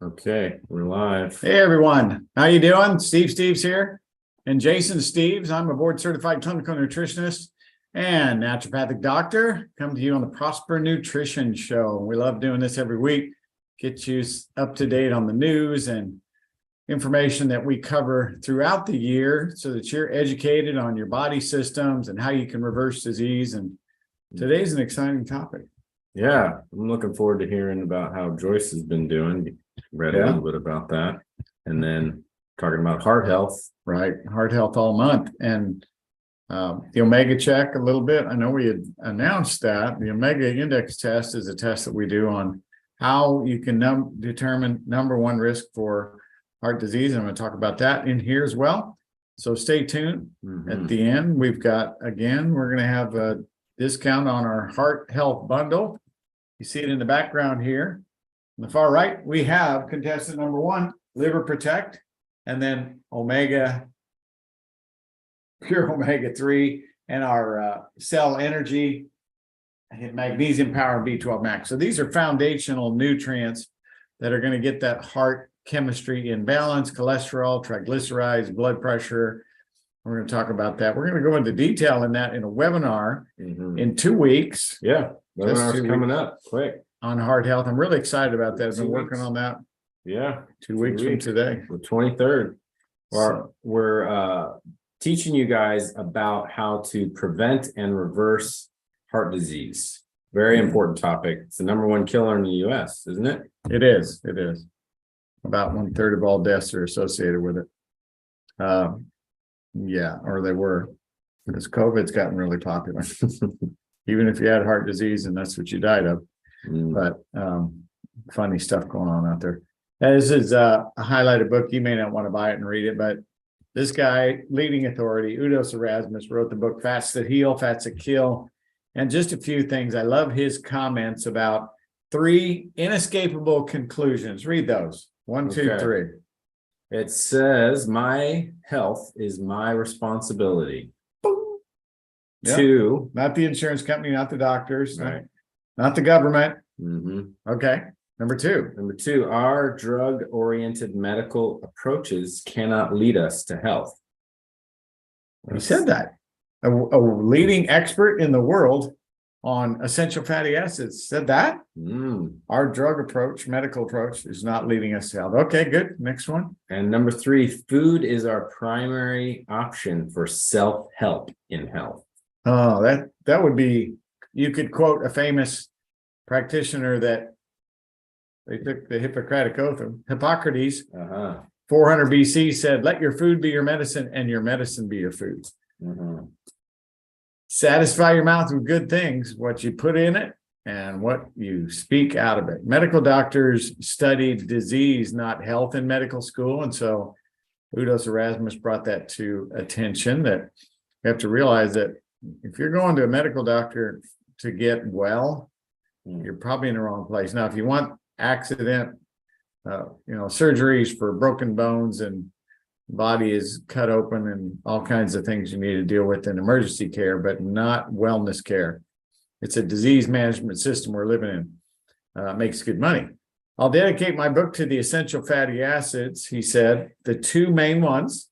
Okay, we're live. Hey everyone, how you doing? Steve's here, and Jason Steves. I'm a board certified clinical nutritionist and naturopathic doctor. Come to you on the Prosper Nutrition Show. We love doing this every week. Get you up to date on the news and information that we cover throughout the year, so that you're educated on your body systems and how you can reverse disease. And today's an exciting topic. Yeah, I'm looking forward to hearing about how Joyce has been doing. Read a little bit about that, and then talking about heart health. Right, heart health all month, and the Omega check a little bit. I know we had announced that the Omega Index test is a test that we do on how you can determine number one risk for heart disease. I'm going to talk about that in here as well. So stay tuned. At the end, we're going to have a discount on our heart health bundle. You see it in the background here. On the far right, we have contestant number one, Liver Protect, and then Omega, Pure Omega 3, and our Cell Energy, Magnesium Power, and B12 Max. So these are foundational nutrients that are going to get that heart chemistry in balance, cholesterol, triglycerides, blood pressure. We're going to talk about that. We're going to go into detail in that in a webinar in 2 weeks. Yeah, webinar's coming up quick on heart health. I'm really excited about that. I've been working on that. Yeah, 2 weeks from today, the 23rd. We're teaching you guys about how to prevent and reverse heart disease. Very important topic. It's the number one killer in the US, isn't it? It is. About 1/3 of all deaths are associated with it. Yeah, or they were, because COVID's gotten really popular. Even if you had heart disease and that's what you died of. But funny stuff going on out there. This is a highlighted book. You may not want to buy it and read it, but this guy, leading authority, Udos Erasmus, wrote the book Fats That Heal, Fats That Kill. And just a few things. I love his comments about 3 inescapable conclusions. Read those. 1, 2, 3. It says, my health is my responsibility. Yep. 2, not the insurance company, not the doctors, right, not the government. Okay. Number 2, our drug-oriented medical approaches cannot lead us to health. He said that. A leading expert in the world on essential fatty acids said that. Our drug approach, medical approach, is not leading us to health. Okay, good. Next one. And number 3, food is our primary option for self-help in health. Oh, that would be, you could quote a famous practitioner that they took the Hippocratic Oath of Hippocrates, 400 BC, said, let your food be your medicine and your medicine be your food. Satisfy your mouth with good things, what you put in it and what you speak out of it. Medical doctors studied disease, not health, in medical school. And so Udos Erasmus brought that to attention, that you have to realize that if you're going to a medical doctor to get well, you're probably in the wrong place. Now, if you want accident, surgeries for broken bones and body is cut open and all kinds of things you need to deal with in emergency care, but not wellness care. It's a disease management system we're living in. Makes good money. I'll dedicate my book to the essential fatty acids. He said the 2 main ones,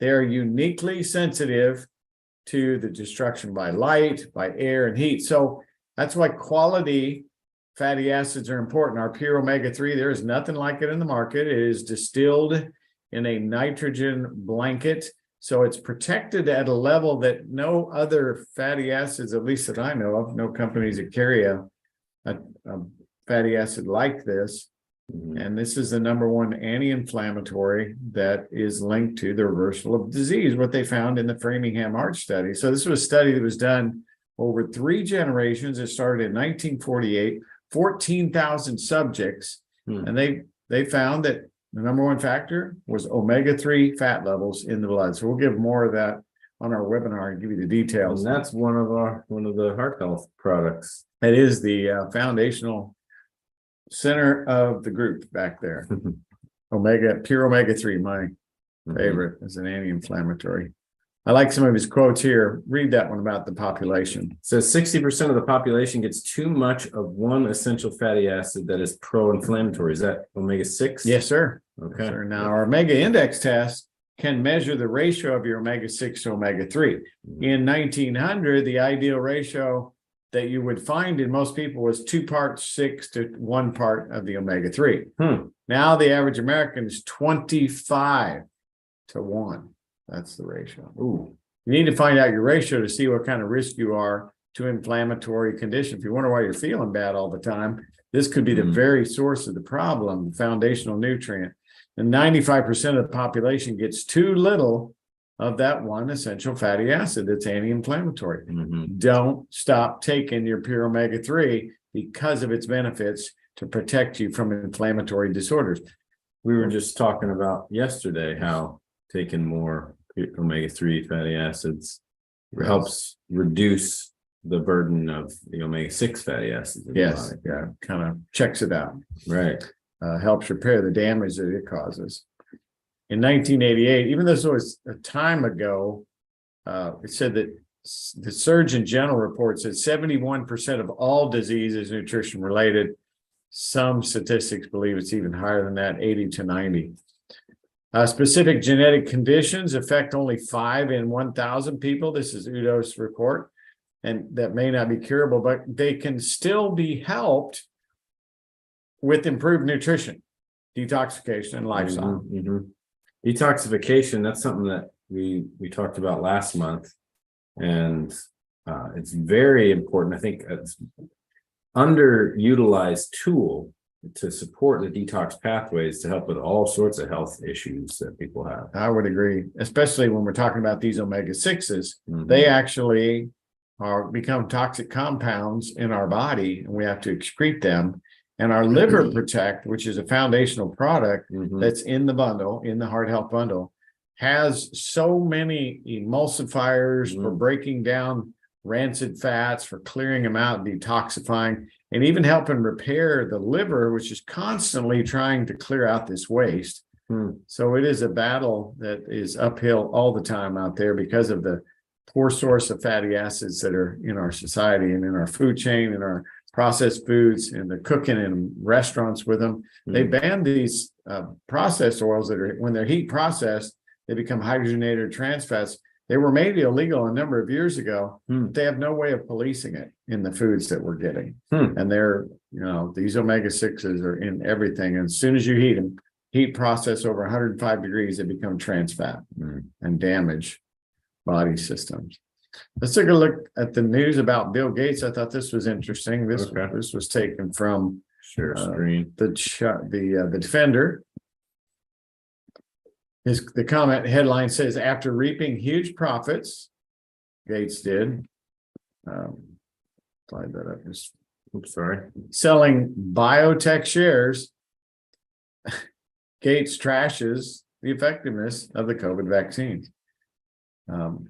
they are uniquely sensitive to the destruction by light, by air, and heat. So that's why quality fatty acids are important. Our Pure Omega 3, there is nothing like it in the market. It is distilled in a nitrogen blanket, so it's protected at a level that no other fatty acids, at least that I know of, no companies that carry a fatty acid like this. And this is the number one anti-inflammatory that is linked to the reversal of disease, what they found in the Framingham Heart Study. So this was a study that was done over 3 generations. It started in 1948, 14,000 subjects, and they found that the number one factor was omega-3 fat levels in the blood. So we'll give more of that on our webinar and give you the details. And that's one of the heart health products. It is the foundational center of the group back there. Pure Omega-3, my favorite, as an anti-inflammatory. I like some of his quotes here. Read that one about the population. So 60% of the population gets too much of one essential fatty acid that is pro-inflammatory. Is that omega-6? Yes, sir. Okay. Yes, sir. Now, our omega index test can measure the ratio of your omega-6 to omega-3. In 1900, the ideal ratio that you would find in most people was 2 parts 6 to 1 part of the omega-3. Now the average American is 25 to 1. That's the ratio. Ooh. You need to find out your ratio to see what kind of risk you are to inflammatory condition. If you wonder why you're feeling bad all the time, this could be the very source of the problem, the foundational nutrient. And 95% of the population gets too little of that one essential fatty acid that's anti-inflammatory. Don't stop taking your pure omega-3 because of its benefits to protect you from inflammatory disorders. We were just talking about yesterday how taking more omega-3 fatty acids helps reduce the burden of the omega-6 fatty acids in the Yes, body. yeah, kind of checks it out. Right. Helps repair the damage that it causes. In 1988, even though this was a time ago, it said that the Surgeon General report said 71% of all disease is nutrition related. Some statistics believe it's even higher than that, 80 to 90. Specific genetic conditions affect only 5 in 1,000 people. This is Udo's report, and that may not be curable, but they can still be helped with improved nutrition, detoxification, and lifestyle. Detoxification, that's something that we talked about last month, and it's very important. I think it's underutilized tool to support the detox pathways to help with all sorts of health issues that people have. I would agree, especially when we're talking about these omega-6s. They actually become toxic compounds in our body, and we have to excrete them. And our Liver Protect, which is a foundational product that's in the bundle, in the Heart Health bundle, has so many emulsifiers for breaking down rancid fats, for clearing them out, detoxifying, and even helping repair the liver, which is constantly trying to clear out this waste. So it is a battle that is uphill all the time out there because of the poor source of fatty acids that are in our society and in our food chain, in our processed foods, and the cooking in restaurants with them. They ban these processed oils that are, when they're heat processed, they become hydrogenated trans fats. They were made illegal a number of years ago. But they have no way of policing it in the foods that we're getting. And they're, these omega-6s are in everything. And as soon as you heat them, heat process over 105 degrees, they become trans fat and damage body systems. Let's take a look at the news about Bill Gates. I thought this was interesting. This was taken from the Defender. The comment headline says, after reaping huge profits, Gates did. Slide that up. Oops, sorry. Selling biotech shares, Gates trashes the effectiveness of the COVID vaccines.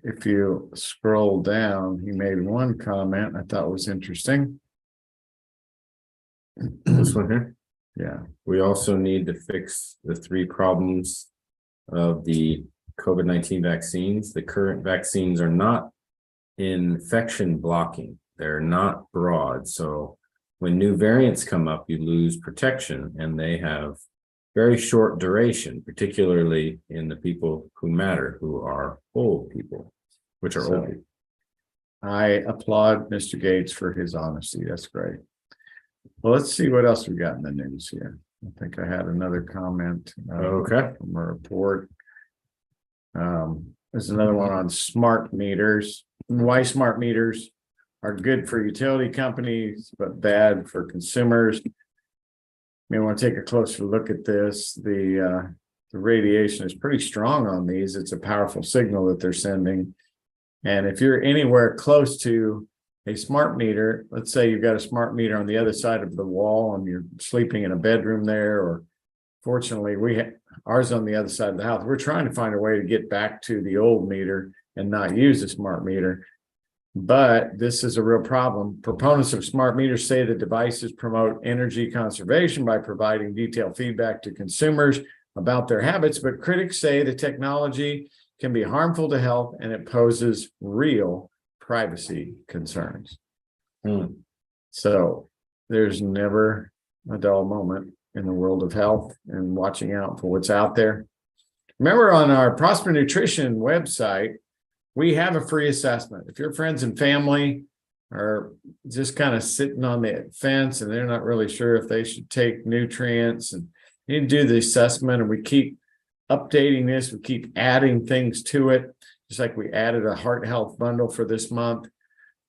If you scroll down, he made one comment I thought was interesting. This one here. Yeah. We also need to fix the 3 problems of the COVID-19 vaccines. The current vaccines are not infection blocking. They're not broad. So when new variants come up, you lose protection, and they have very short duration, particularly in the people who matter, who are old people, which are old people. I applaud Mr. Gates for his honesty. That's great. Well, let's see what else we got in the news here. I think I had another comment from a report. There's another one on smart meters. Why smart meters are good for utility companies, but bad for consumers. May want to take a closer look at this. The radiation is pretty strong on these. It's a powerful signal that they're sending. And if you're anywhere close to a smart meter, let's say you've got a smart meter on the other side of the wall and you're sleeping in a bedroom there, or fortunately ours on the other side of the house. We're trying to find a way to get back to the old meter and not use the smart meter. But this is a real problem. Proponents of smart meters say the devices promote energy conservation by providing detailed feedback to consumers about their habits, but critics say the technology can be harmful to health, and it poses real privacy concerns. So there's never a dull moment in the world of health and watching out for what's out there. Remember, on our Prosper Nutrition website, we have a free assessment. If your friends and family are just kind of sitting on the fence and they're not really sure if they should take nutrients, and you need to do the assessment, and we keep updating this, we keep adding things to it, just like we added a heart health bundle for this month.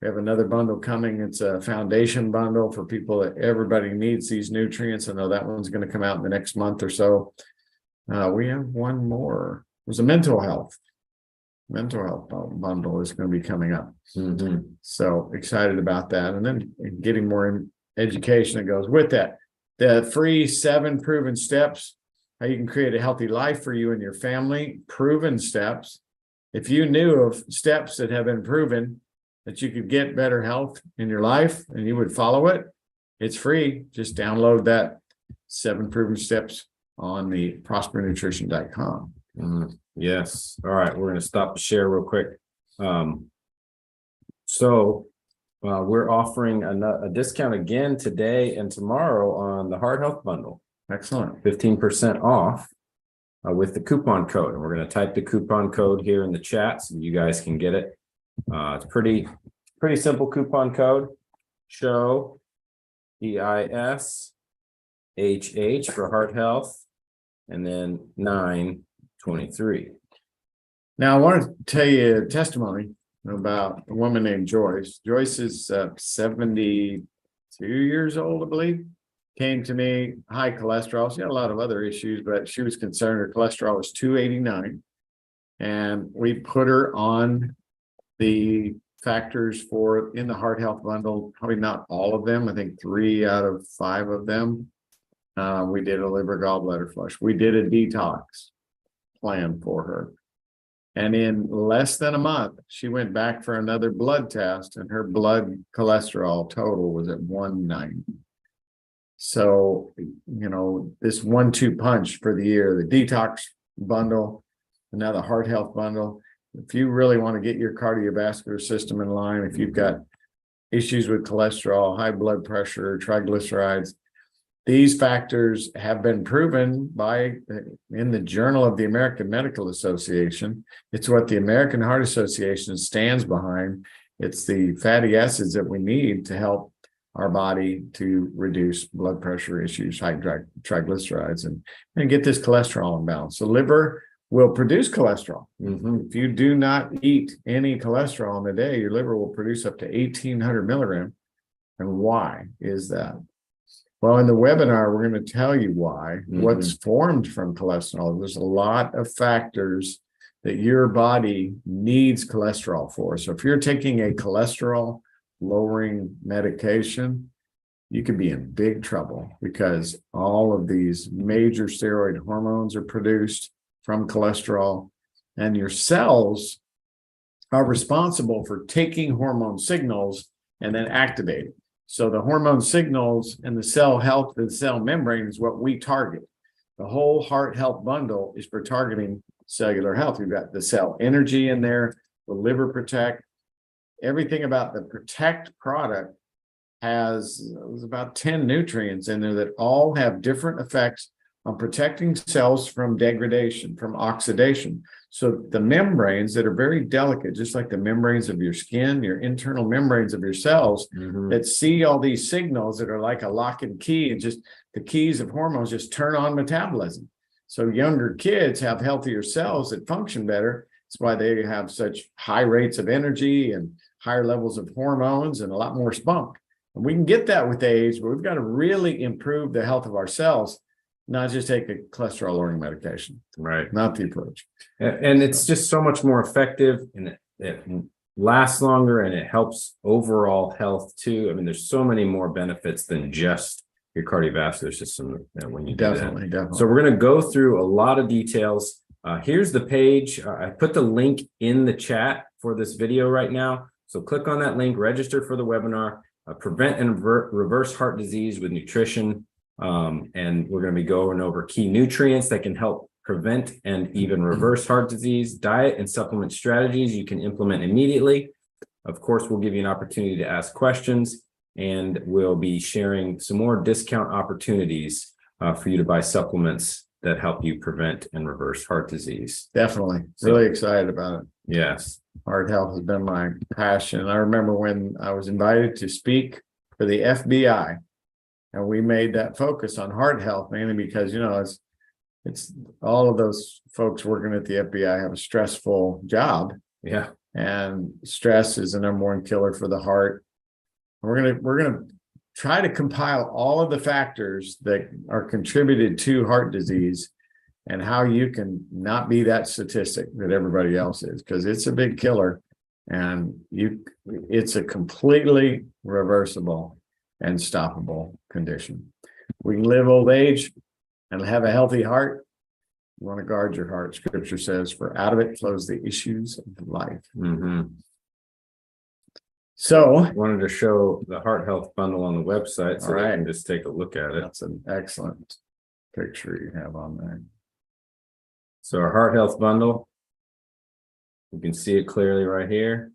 We have another bundle coming. It's a foundation bundle for people that everybody needs these nutrients. I know that one's going to come out in the next month or so. We have one more. There's a mental health bundle is going to be coming up. So excited about that. And then getting more education that goes with that. The free 7 proven steps, how you can create a healthy life for you and your family. Proven steps. If you knew of steps that have been proven that you could get better health in your life and you would follow it, it's free. Just download that 7 proven steps on the prospernutrition.com. Yes. All right. We're going to stop the share real quick. We're offering a discount again today and tomorrow on the Heart Health Bundle. Excellent. 15% off with the coupon code. And we're going to type the coupon code here in the chat so you guys can get it. It's pretty simple coupon code. Show EISHH for heart health, and then 923. Now, I want to tell you a testimony about a woman named Joyce. Joyce is 72 years old, I believe. Came to me, high cholesterol. She had a lot of other issues, but she was concerned her cholesterol was 289. And we put her on the factors in the heart health bundle, probably not all of them. I think 3 out of 5 of them. We did a liver gallbladder flush. We did a detox plan for her. And in less than a month, she went back for another blood test, and her blood cholesterol total was at 190. So, this 1-2 punch for the year, the detox bundle, and now the heart health bundle. If you really want to get your cardiovascular system in line, if you've got issues with cholesterol, high blood pressure, triglycerides, these factors have been proven in the Journal of the American Medical Association. It's what the American Heart Association stands behind. It's the fatty acids that we need to help our body to reduce blood pressure issues, high triglycerides, and get this cholesterol in balance. The liver will produce cholesterol. If you do not eat any cholesterol in a day, your liver will produce up to 1,800 milligrams. And why is that? Well, in the webinar, we're going to tell you why, what's formed from cholesterol. There's a lot of factors that your body needs cholesterol for. So if you're taking a cholesterol lowering medication, you could be in big trouble, because all of these major steroid hormones are produced from cholesterol, and your cells are responsible for taking hormone signals and then activating. So the hormone signals and the cell health of the cell membrane is what we target. The whole heart health bundle is for targeting cellular health. We've got the cell energy in there, the liver protect. Everything about the protect product has about 10 nutrients in there that all have different effects on protecting cells from degradation, from oxidation. So the membranes that are very delicate, just like the membranes of your skin, your internal membranes of your cells, that see all these signals that are like a lock and key, and just the keys of hormones just turn on metabolism. So younger kids have healthier cells that function better. That's why they have such high rates of energy and higher levels of hormones and a lot more spunk. And we can get that with age, but we've got to really improve the health of our cells, not just take a cholesterol lowering medication. Right. Not the approach. And it's just so much more effective, and it lasts longer, and it helps overall health too. I mean, there's so many more benefits than just your cardiovascular system when you do that. Definitely. So we're going to go through a lot of details. Here's the page. I put the link in the chat for this video right now. So click on that link, register for the webinar, Prevent and Reverse Heart Disease with Nutrition. And we're going to be going over key nutrients that can help prevent and even reverse heart disease, diet and supplement strategies you can implement immediately. Of course, we'll give you an opportunity to ask questions, and we'll be sharing some more discount opportunities for you to buy supplements that help you prevent and reverse heart disease. Definitely. Really excited about it. Yes. Heart health has been my passion. I remember when I was invited to speak for the FBI, and we made that focus on heart health, mainly because, it's all of those folks working at the FBI have a stressful job, Yeah. and stress is the number one killer for the heart. We're gonna try to compile all of the factors that are contributed to heart disease and how you can not be that statistic that everybody else is, because it's a big killer, and it's a completely reversible and stoppable condition. We can live old age and have a healthy heart. You want to guard your heart. Scripture says, for out of it flows the issues of life. So I wanted to show the heart health bundle on the website so All right. you can just take a look at it. that's an excellent picture you have on there. So our heart health bundle, you can see it clearly right here.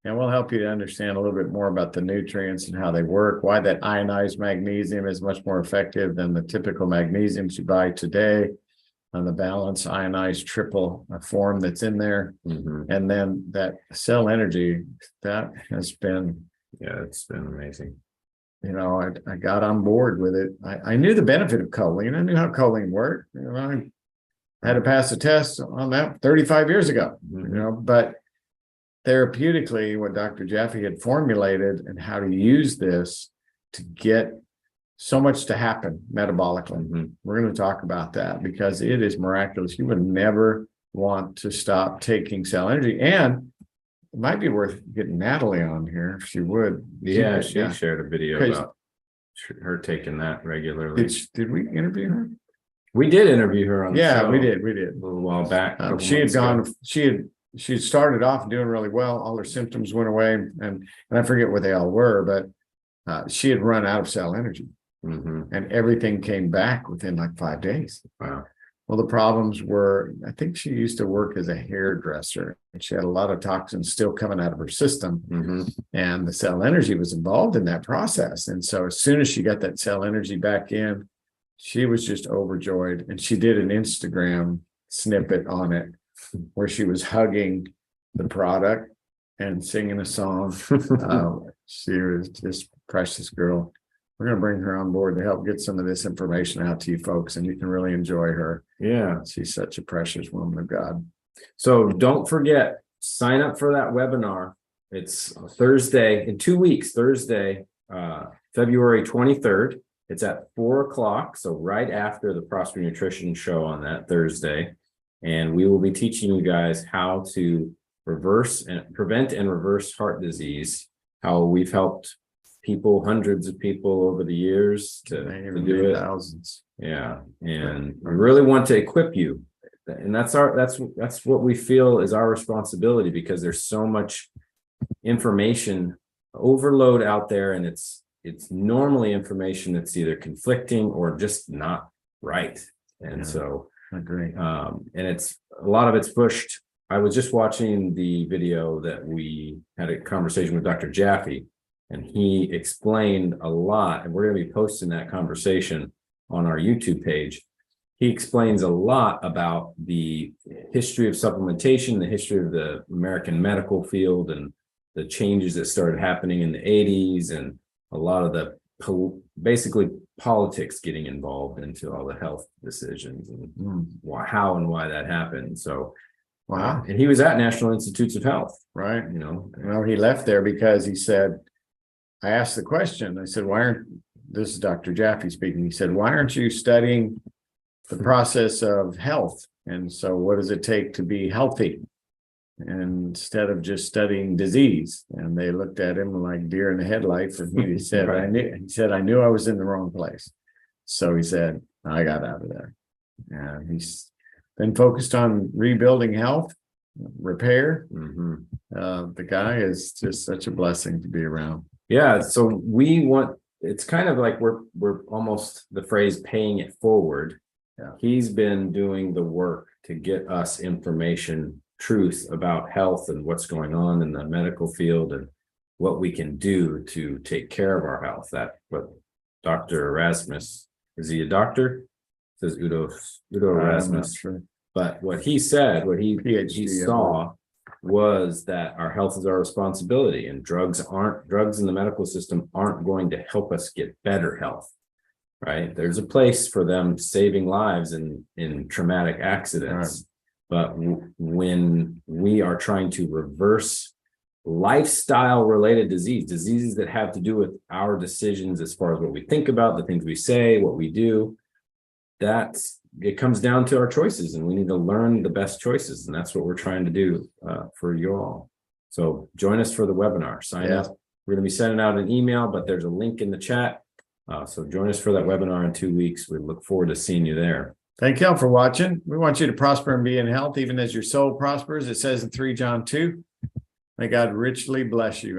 And we'll help you to understand a little bit more about the nutrients and how they work, why that ionized magnesium is much more effective than the typical magnesiums you buy today on the Balance ionized triple form that's in there. And then that cell energy, that has been, Yeah, it's been amazing. I got on board with it. I knew the benefit of choline. I knew how choline worked. I had to pass a test on that 35 years ago, but therapeutically, what Dr. Jaffe had formulated and how to use this to get so much to happen metabolically. We're going to talk about that because it is miraculous. You would never want to stop taking cell energy. And it might be worth getting Natalie on here if she would. Yeah, she shared a video about her taking that regularly. Did we interview her? We did interview her on the show. We did. A little while back. She had gone, she had started off doing really well. All her symptoms went away, and I forget what they all were, but she had run out of cell energy. And everything came back within like 5 days. Wow. Well, the problems were, I think she used to work as a hairdresser, and she had a lot of toxins still coming out of her system. And the cell energy was involved in that process. And so as soon as she got that cell energy back in, she was just overjoyed. And she did an Instagram snippet on it where she was hugging the product and singing a song. She was just precious girl. We're going to bring her on board to help get some of this information out to you folks, and you can really enjoy her. Yeah. She's such a precious woman of God. So don't forget, sign up for that webinar. It's Thursday, in 2 weeks, Thursday, February 23rd. It's at 4:00. So right after the Prosper Nutrition show on that Thursday. And we will be teaching you guys how to prevent and reverse heart disease, how we've helped people, hundreds of people over the years to do it. Thousands. Yeah. And we really want to equip you. And that's what we feel is our responsibility, because there's so much information overload out there, and it's normally information that's either conflicting or just not right. And so Agree. and it's a lot of it's pushed. I was just watching the video that we had a conversation with Dr. Jaffe, and he explained a lot, and we're going to be posting that conversation on our YouTube page. He explains a lot about the history of supplementation, the history of the American medical field, and the changes that started happening in the 80s, and a lot of the basically politics getting involved into all the health decisions and how and why that happened. So, wow. And he was at National Institutes of Health, Right. Well, He left there because he said, I asked the question, I said, this is Dr. Jaffe speaking. He said, why aren't you studying the process of health? And so what does it take to be healthy? And instead of just studying disease, and they looked at him like deer in the headlights, and he said, Right. I knew I was in the wrong place. So he said, I got out of there. And he's been focused on rebuilding health, repair. The guy is just such a blessing to be around. Yeah. So it's kind of like we're almost the phrase paying it forward. Yeah. He's been doing the work to get us information, truth about health and what's going on in the medical field and what we can do to take care of our health. That what Dr. Erasmus, is he a doctor? Says Udo I'm not Erasmus. sure. But what he said, what he PhD, saw was that our health is our responsibility, and drugs in the medical system aren't going to help us get better health. Right? There's a place for them saving lives in traumatic accidents. But when we are trying to reverse lifestyle related diseases that have to do with our decisions as far as what we think about, the things we say, what we do, it comes down to our choices, and we need to learn the best choices. And that's what we're trying to do for you all. So join us for the webinar, sign up. We're going to be sending out an email, but there's a link in the chat. So join us for that webinar in 2 weeks. We look forward to seeing you there. Thank y'all for watching. We want you to prosper and be in health, even as your soul prospers. It says in 3 John 2, may God richly bless you.